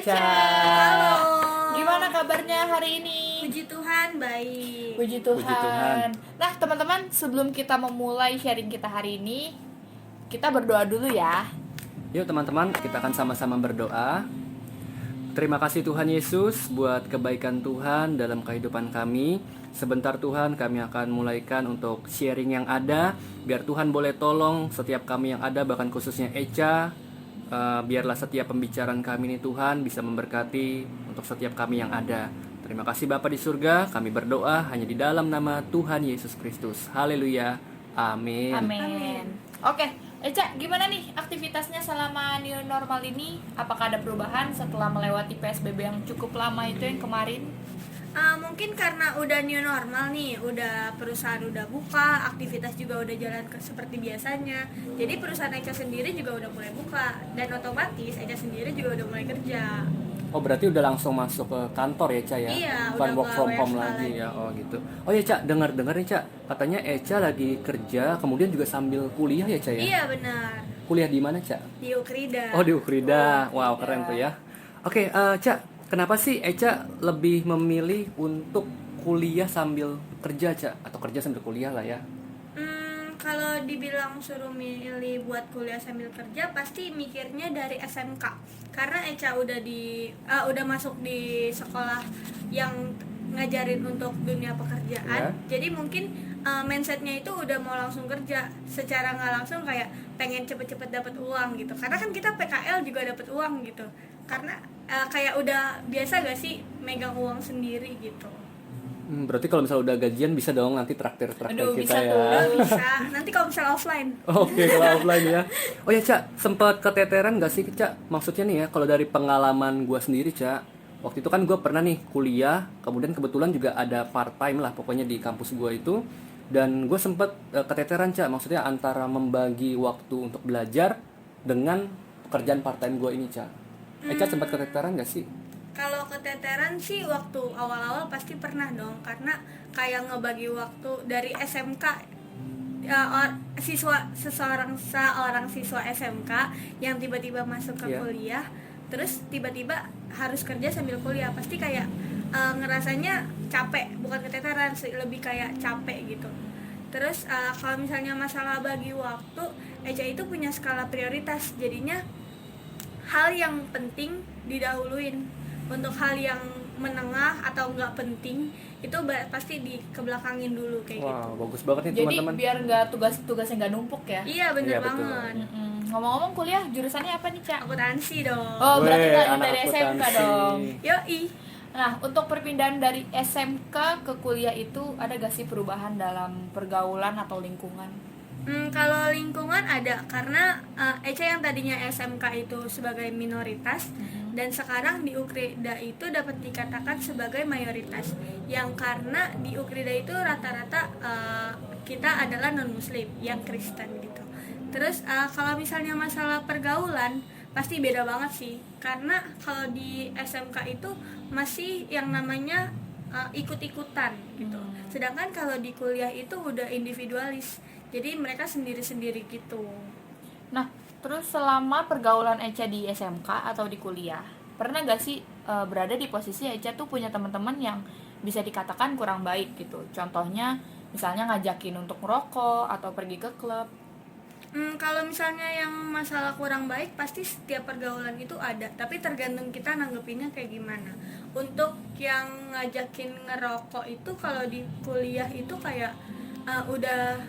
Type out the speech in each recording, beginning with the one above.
Eca. Halo. Gimana kabarnya hari ini? Puji Tuhan, baik. Puji Tuhan. Nah, teman-teman, sebelum kita memulai sharing kita hari ini, kita berdoa dulu ya. Yuk teman-teman, kita akan sama-sama berdoa. Terima kasih Tuhan Yesus buat kebaikan Tuhan dalam kehidupan kami. Sebentar Tuhan, kami akan mulaikan untuk sharing yang ada. Biar Tuhan boleh tolong setiap kami yang ada, bahkan khususnya Eca. Biarlah setiap pembicaraan kami ini Tuhan bisa memberkati untuk setiap kami yang ada. Terima kasih Bapa di surga, kami berdoa hanya di dalam nama Tuhan Yesus Kristus. Haleluya. Amin. Amin. Oke, Eca, gimana nih aktivitasnya selama new normal ini? Apakah ada perubahan setelah melewati PSBB yang cukup lama itu yang kemarin? Mungkin karena udah new normal nih, udah perusahaan udah buka, aktivitas juga udah jalan seperti biasanya. Jadi perusahaan Eca sendiri juga udah mulai buka, dan otomatis Eca sendiri juga udah mulai kerja. Oh berarti udah langsung masuk ke kantor ya Ca ya? Iya, bukan udah work from nggak home WFH lagi lagi. ya. Oh gitu. Oh ya Ca, dengar nih Ca, katanya Eca lagi kerja kemudian juga sambil kuliah ya Ca ya? Iya benar, Kuliah di mana Ca? di Ukrida. Oh di Ukrida. Wow keren tuh ya. Oke Ca, kenapa sih Eca lebih memilih untuk kuliah sambil kerja Ca? Atau kerja sambil kuliah lah ya? Kalau dibilang suruh milih buat kuliah sambil kerja, pasti mikirnya dari SMK. Karena Eca udah masuk di sekolah yang ngajarin untuk dunia pekerjaan. Jadi mungkin mindsetnya itu udah mau langsung kerja. Secara nggak langsung kayak pengen cepet-cepet dapat uang gitu. Karena kan kita PKL juga dapat uang gitu. Karena kayak udah biasa gak sih megang uang sendiri gitu. Berarti kalau misalnya udah gajian bisa dong nanti traktir Aduh, kita bisa ya. tuh. Bisa. Nanti kalau misalnya offline. Oke, kalau offline ya. Oh ya, Ca, sempat keteteran gak sih, Ca? Maksudnya nih ya, kalau dari pengalaman gue sendiri, Ca, waktu itu kan gue pernah nih kuliah, kemudian kebetulan juga ada part time lah pokoknya di kampus gue itu, dan gue sempat keteteran, Ca, maksudnya antara membagi waktu untuk belajar dengan pekerjaan part time gue ini, Ca. Ca sempat keteteran gak sih? Kalau keteteran sih waktu awal-awal pasti pernah dong, karena kayak ngebagi waktu dari SMK ya, seorang siswa SMK yang tiba-tiba masuk ke kuliah, terus tiba-tiba harus kerja sambil kuliah, pasti kayak ngerasanya capek, bukan keteteran, lebih kayak capek gitu. Terus kalau misalnya masalah bagi waktu, Eca itu punya skala prioritas, jadinya hal yang penting didahuluin. Untuk hal yang menengah atau nggak penting itu pasti dikebelakangin dulu kayak gitu. Wow, bagus banget nih Jadi teman-teman. biar nggak tugasnya nggak numpuk ya. Iya bener Iya, betul. banget. Ngomong-ngomong, kuliah jurusannya apa nih, Ca? Akuntansi dong. Oh, berarti Weh, lanjut anak dari SMK akuntansi. dong. Yoi. Nah, untuk perpindahan dari SMK ke kuliah itu ada gak sih perubahan dalam pergaulan atau lingkungan? Kalau lingkungan ada, karena Eca yang tadinya SMK itu sebagai minoritas, dan sekarang di Ukrida itu dapat dikatakan sebagai mayoritas. Yang karena di Ukrida itu rata-rata kita adalah non-muslim, yang Kristen gitu. Terus kalau misalnya masalah pergaulan pasti beda banget sih, karena kalau di SMK itu masih yang namanya ikut-ikutan gitu. Sedangkan kalau di kuliah itu udah individualis, jadi mereka sendiri-sendiri gitu. Nah, terus selama pergaulan Eca di SMK atau di kuliah, pernah gak sih berada di posisi Eca tuh punya teman-teman yang bisa dikatakan kurang baik gitu? Contohnya, misalnya ngajakin untuk ngerokok atau pergi ke klub. Kalau misalnya yang masalah kurang baik, pasti setiap pergaulan itu ada, tapi tergantung kita nanggepinnya kayak gimana. Untuk yang ngajakin ngerokok itu kalau di kuliah itu kayak udah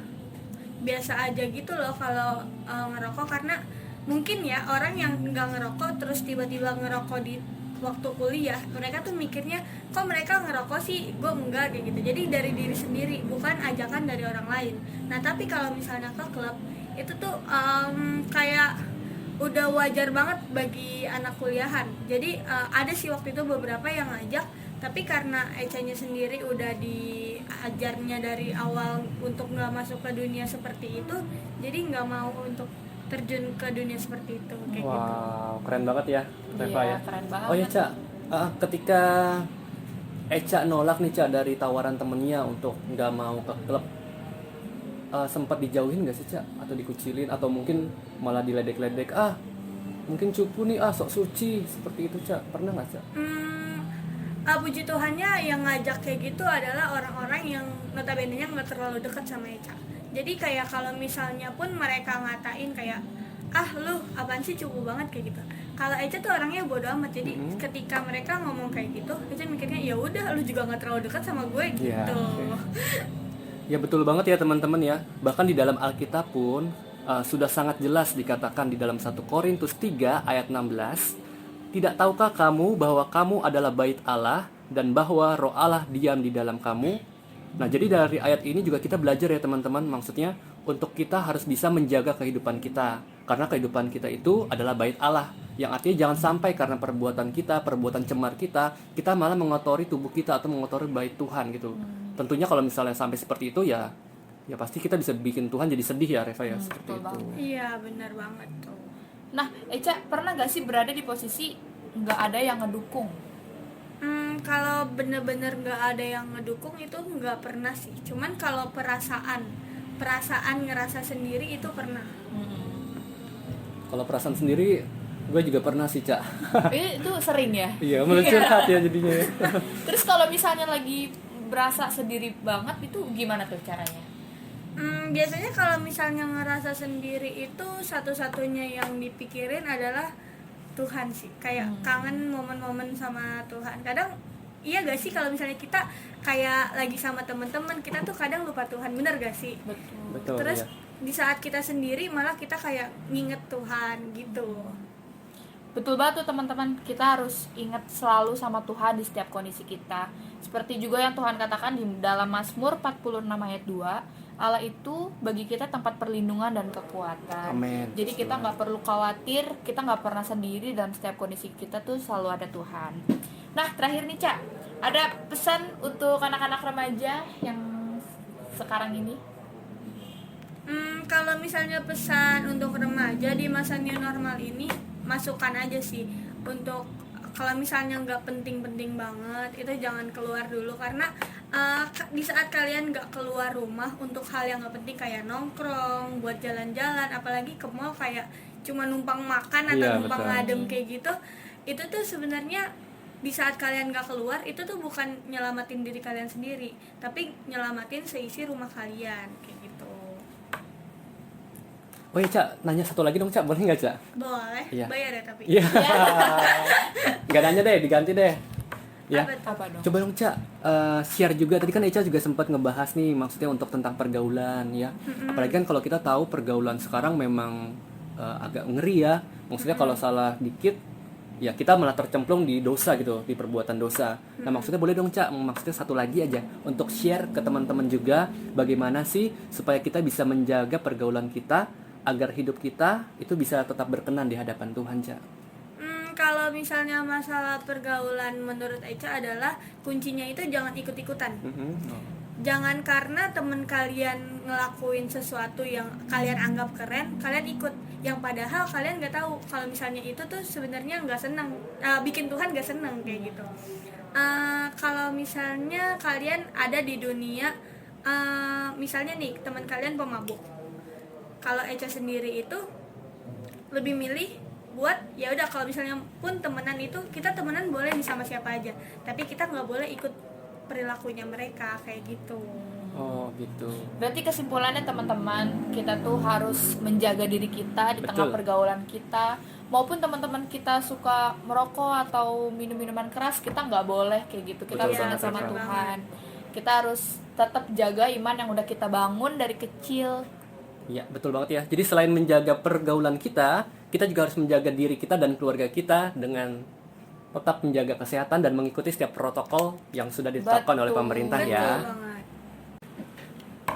biasa aja gitu loh kalau ngerokok, karena mungkin ya orang yang nggak ngerokok terus tiba-tiba ngerokok di waktu kuliah, mereka tuh mikirnya kok mereka ngerokok sih, gue enggak, kayak gitu. Jadi dari diri sendiri, bukan ajakan dari orang lain. Nah tapi kalau misalnya ke klub itu tuh kayak udah wajar banget bagi anak kuliahan. Jadi ada sih waktu itu beberapa yang ngajak, tapi karena Ecanya sendiri udah diajarnya dari awal untuk nggak masuk ke dunia seperti itu, jadi nggak mau untuk terjun ke dunia seperti itu kayak gitu. Wow, keren banget ya, Reva Iya, ya. keren banget. Oh ya Ca, ketika Eca nolak nih Ca dari tawaran temennya untuk nggak mau ke klub, sempat dijauhin nggak sih Ca? Atau dikucilin atau mungkin malah diledek-ledek, mungkin cupu nih, sok suci seperti itu, Cak. Pernah nggak, Cak? Puji Tuhannya yang ngajak kayak gitu adalah orang-orang yang notabene-nya nggak terlalu dekat sama Eca. Jadi kayak kalau misalnya pun mereka ngatain kayak lu apaan sih cupu banget kayak gitu. Kalau Eca tuh orangnya bodo amat. Jadi ketika mereka ngomong kayak gitu, Eca mikirnya ya udah, lu juga nggak terlalu dekat sama gue gitu. Iya, oke. Ya betul banget ya teman-teman ya. Bahkan di dalam Alkitab pun sudah sangat jelas dikatakan di dalam 1 Korintus 3 ayat 16, tidak tahukah kamu bahwa kamu adalah bait Allah dan bahwa Roh Allah diam di dalam kamu? Nah, jadi dari ayat ini juga kita belajar ya teman-teman, maksudnya untuk kita harus bisa menjaga kehidupan kita. Karena kehidupan kita itu adalah bait Allah, yang artinya jangan sampai karena perbuatan kita, perbuatan cemar kita malah mengotori tubuh kita atau mengotori bait Tuhan gitu. Tentunya kalau misalnya sampai seperti itu ya pasti kita bisa bikin Tuhan jadi sedih ya, Reva ya, seperti betul itu. banget. Iya benar banget tuh. Nah, Eca pernah gak sih berada di posisi nggak ada yang ngedukung? Kalau bener-bener nggak ada yang ngedukung itu nggak pernah sih. Cuman kalau perasaan ngerasa sendiri itu pernah. Kalau perasaan sendiri, gue juga pernah sih, Cak. Itu sering ya? Iya, mulai curhat ya jadinya. Terus kalau misalnya lagi berasa sendiri banget, itu gimana tuh caranya? Biasanya kalau misalnya ngerasa sendiri itu satu-satunya yang dipikirin adalah Tuhan sih. Kayak kangen momen-momen sama Tuhan. Kadang iya gak sih kalau misalnya kita kayak lagi sama teman-teman, kita tuh kadang lupa Tuhan, bener gak sih? Betul. Terus ya. di saat kita sendiri malah kita kayak nginget Tuhan gitu. Betul banget tuh teman-teman, kita harus ingat selalu sama Tuhan di setiap kondisi kita. Seperti juga yang Tuhan katakan di dalam Mazmur 46 ayat 2, Allah itu bagi kita tempat perlindungan dan kekuatan. Amin. Jadi kita nggak perlu khawatir, kita nggak pernah sendiri dalam setiap kondisi kita tuh selalu ada Tuhan. Nah terakhir nih Cak, ada pesan untuk anak-anak remaja yang sekarang ini? Kalau misalnya pesan untuk remaja di masa new normal ini, masukkan aja sih untuk kalau misalnya nggak penting-penting banget itu jangan keluar dulu, karena di saat kalian nggak keluar rumah untuk hal yang nggak penting kayak nongkrong, buat jalan-jalan, apalagi ke mall kayak cuma numpang makan atau Iya, numpang betul. ngadem kayak gitu, itu tuh sebenarnya di saat kalian nggak keluar itu tuh bukan nyelamatin diri kalian sendiri, tapi nyelamatin seisi rumah kalian kayak gitu. Oh iya, Cak, nanya satu lagi dong, Cak. Boleh nggak, Cak? Boleh, Iya. bayar ya tapi. Iya. Nggak nanya deh, diganti deh. Ya. Apa tuh? Apa dong? Coba dong, Cak, share juga. Tadi kan Eca juga sempat ngebahas nih, maksudnya untuk tentang pergaulan ya. Apalagi kan kalau kita tahu pergaulan sekarang memang agak ngeri ya. Maksudnya kalau salah dikit, ya kita malah tercemplung di dosa gitu, di perbuatan dosa. Nah maksudnya boleh dong, Cak, maksudnya satu lagi aja untuk share ke teman-teman juga bagaimana sih supaya kita bisa menjaga pergaulan kita agar hidup kita itu bisa tetap berkenan di hadapan Tuhan, Cak. Kalau misalnya masalah pergaulan menurut Eca adalah kuncinya itu jangan ikut-ikutan. Jangan karena temen kalian ngelakuin sesuatu yang kalian anggap keren, kalian ikut. Yang padahal kalian nggak tahu kalau misalnya itu tuh sebenarnya nggak senang, bikin Tuhan nggak senang kayak gitu. Kalau misalnya kalian ada di dunia, misalnya nih teman kalian pemabuk. Kalau Eca sendiri itu lebih milih buat ya udah, kalau misalnya pun temenan itu kita temenan boleh nih sama siapa aja, tapi kita nggak boleh ikut perilakunya mereka kayak gitu. Oh gitu. Berarti kesimpulannya teman-teman, kita tuh harus menjaga diri kita di tengah Betul. pergaulan kita. Maupun teman-teman kita suka merokok atau minum-minuman keras, kita nggak boleh kayak gitu. Kita Betul harus ingat banget, sama betul. Tuhan. Kita harus tetap jaga iman yang udah kita bangun dari kecil. Ya, betul banget ya. Jadi selain menjaga pergaulan kita juga harus menjaga diri kita dan keluarga kita dengan tetap menjaga kesehatan dan mengikuti setiap protokol yang sudah ditetapkan oleh Betul, pemerintah Betul ya. banget.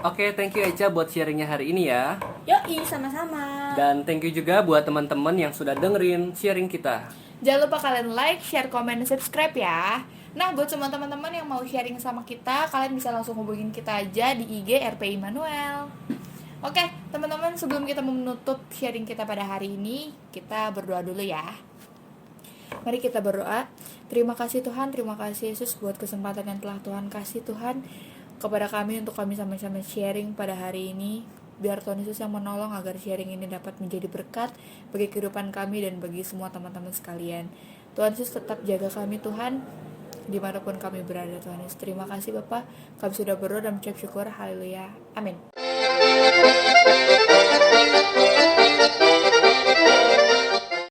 Oke, thank you Eca buat sharingnya hari ini ya. Yoi, sama-sama. Dan thank you juga buat teman-teman yang sudah dengerin sharing kita. Jangan lupa kalian like, share, komen, dan subscribe ya. Nah, buat semua teman-teman yang mau sharing sama kita, kalian bisa langsung hubungin kita aja di IG RPI Manuel. Oke, teman-teman, sebelum kita menutup sharing kita pada hari ini, kita berdoa dulu ya. Mari kita berdoa. Terima kasih Tuhan, terima kasih Yesus buat kesempatan yang telah Tuhan kasih Tuhan kepada kami untuk kami sama-sama sharing pada hari ini. Biar Tuhan Yesus yang menolong agar sharing ini dapat menjadi berkat bagi kehidupan kami dan bagi semua teman-teman sekalian. Tuhan Yesus tetap jaga kami Tuhan, dimanapun kami berada Tuhan Yesus. Terima kasih Bapak, kami sudah berdoa dan mengucap syukur. Haleluya, amin.